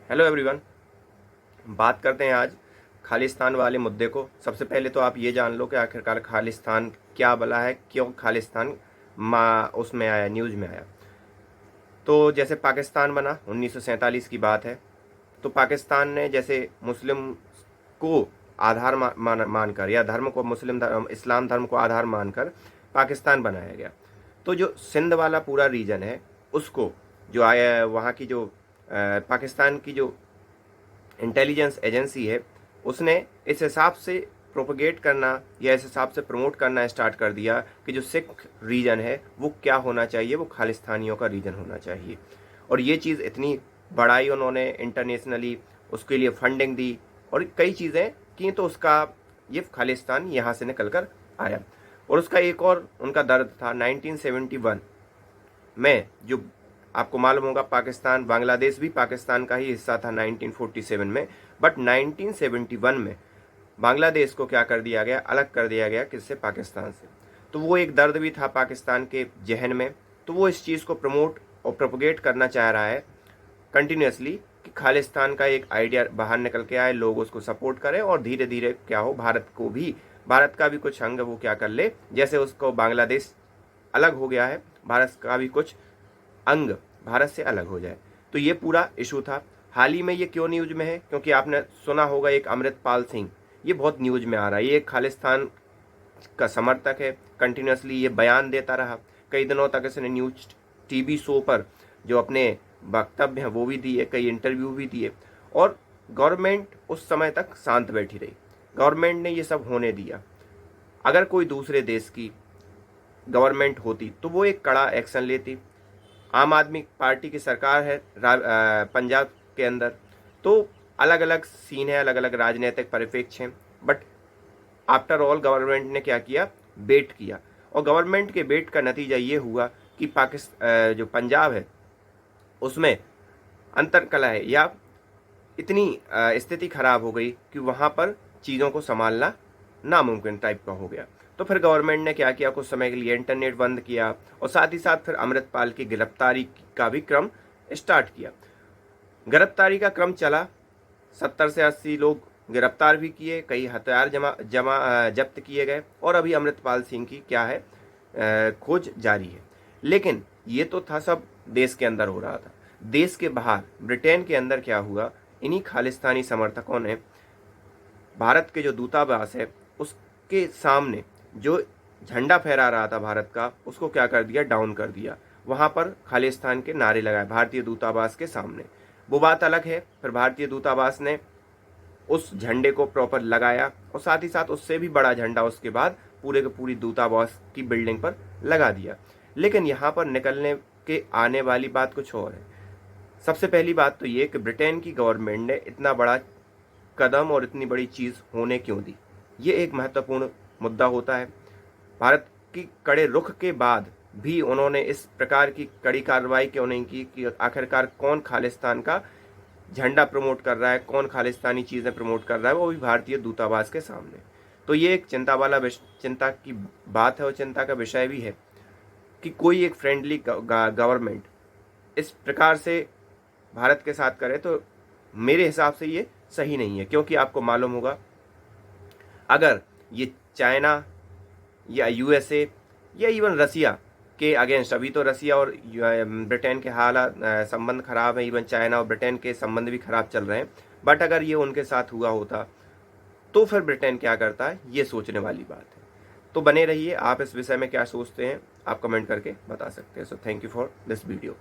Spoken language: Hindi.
Hello everyone. बात करते हैं आज खालिस्तान वाले मुद्दे को। सबसे पहले तो आप ये जान लो कि आखिरकार खालिस्तान क्या बला है, क्यों खालिस्तान उसमें आया, न्यूज़ में आया। तो जैसे पाकिस्तान बना 1947 की बात है। तो पाकिस्तान ने जैसे मुस्लिम को आधार मानकर या धर्म को, मुस्लिम धर्म, इस्लाम धर्म को आधार मानकर पाकिस्तान बनाया गया। तो जो सिंध वाला पूरा रीजन है उसको, जो आया वहाँ की जो पाकिस्तान की जो इंटेलिजेंस एजेंसी है, उसने इस हिसाब से प्रोपगेट करना या इस हिसाब से प्रमोट करना स्टार्ट कर दिया कि जो सिख रीजन है वो क्या होना चाहिए, वो खालिस्तानियों का रीजन होना चाहिए। और ये चीज़ इतनी बढ़ाई उन्होंने इंटरनेशनली, उसके लिए फंडिंग दी और कई चीज़ें की, तो उसका ये खालिस्तान यहाँ से निकल कर आया। और उसका एक और उनका दर्द था 1971 में। जो आपको मालूम होगा, पाकिस्तान, बांग्लादेश भी पाकिस्तान का ही हिस्सा था 1947 में, बट 1971 में बांग्लादेश को क्या कर दिया गया, अलग कर दिया गया, किससे, पाकिस्तान से। तो वो एक दर्द भी था पाकिस्तान के जहन में। तो वो इस चीज़ को प्रमोट और प्रोपोगेट करना चाह रहा है कंटिन्यूसली कि खालिस्तान का एक आइडिया बाहर निकल के आए, लोग उसको सपोर्ट करें और धीरे धीरे क्या हो, भारत का भी कुछ अंग वो क्या कर ले, जैसे उसको बांग्लादेश अलग हो गया है, भारत का भी कुछ अंग भारत से अलग हो जाए। तो ये पूरा इशू था। हाल ही में ये क्यों न्यूज में है, क्योंकि आपने सुना होगा एक अमृतपाल सिंह, ये बहुत न्यूज में आ रहा है। ये एक खालिस्तान का समर्थक है, कंटिन्यूसली ये बयान देता रहा। कई दिनों तक इसने न्यूज टीवी शो पर जो अपने वक्तव्य हैं वो भी दिए, कई इंटरव्यू भी दिए, और गवर्नमेंट उस समय तक शांत बैठी रही। गवर्नमेंट ने ये सब होने दिया। अगर कोई दूसरे देश की गवर्नमेंट होती तो वो एक कड़ा एक्शन लेती। आम आदमी पार्टी की सरकार है पंजाब के अंदर, तो अलग अलग सीन है, अलग अलग राजनीतिक परिप्रेक्ष्य हैं, बट आफ्टर ऑल गवर्नमेंट ने क्या किया, बेट किया। और गवर्नमेंट के बेट का नतीजा ये हुआ कि पाकिस्तान जो पंजाब है उसमें अंतरकलह है, या इतनी स्थिति खराब हो गई कि वहाँ पर चीज़ों को संभालना नामुमकिन टाइप का हो गया। तो फिर गवर्नमेंट ने क्या किया, कुछ समय के लिए इंटरनेट बंद किया और साथ ही साथ फिर अमृतपाल की गिरफ्तारी का भी क्रम स्टार्ट किया। गिरफ्तारी का क्रम चला, 70 से 80 लोग गिरफ्तार भी किए, कई हथियार जब्त किए गए, और अभी अमृतपाल सिंह की क्या है, खोज जारी है। लेकिन ये तो था सब देश के अंदर हो रहा था। देश के बाहर ब्रिटेन के अंदर क्या हुआ, इन्हीं खालिस्तानी समर्थकों ने भारत के जो दूतावास है उसके सामने जो झंडा फहरा रहा था भारत का, उसको क्या कर दिया, डाउन कर दिया। वहाँ पर खालिस्तान के नारे लगाए भारतीय दूतावास के सामने। वो बात अलग है, फिर भारतीय दूतावास ने उस झंडे को प्रॉपर लगाया और साथ ही साथ उससे भी बड़ा झंडा उसके बाद पूरे के पूरी दूतावास की बिल्डिंग पर लगा दिया। लेकिन यहाँ पर निकलने के आने वाली बात कुछ और है। सबसे पहली बात तो ये कि ब्रिटेन की गवर्नमेंट ने इतना बड़ा कदम और इतनी बड़ी चीज़ होने क्यों दी, ये एक महत्वपूर्ण मुद्दा होता है। भारत की कड़े रुख के बाद भी उन्होंने इस प्रकार की कड़ी कार्रवाई क्यों नहीं की कि आखिरकार कौन खालिस्तान का झंडा प्रमोट कर रहा है, कौन खालिस्तानी चीज़ें प्रमोट कर रहा है, वो भी भारतीय दूतावास के सामने। तो ये एक चिंता की बात है और चिंता का विषय भी है कि कोई एक फ्रेंडली गवर्नमेंट इस प्रकार से भारत के साथ करे, तो मेरे हिसाब से ये सही नहीं है। क्योंकि आपको मालूम होगा, अगर ये चाइना या यूएसए या इवन रसिया के अगेंस्ट, अभी तो रसिया और ब्रिटेन के हालात, संबंध खराब है, इवन चाइना और ब्रिटेन के संबंध भी खराब चल रहे हैं, बट अगर ये उनके साथ हुआ होता तो फिर ब्रिटेन क्या करता है, ये सोचने वाली बात है। तो बने रहिए, आप इस विषय में क्या सोचते हैं आप कमेंट करके बता सकते हैं। So thank you for this video.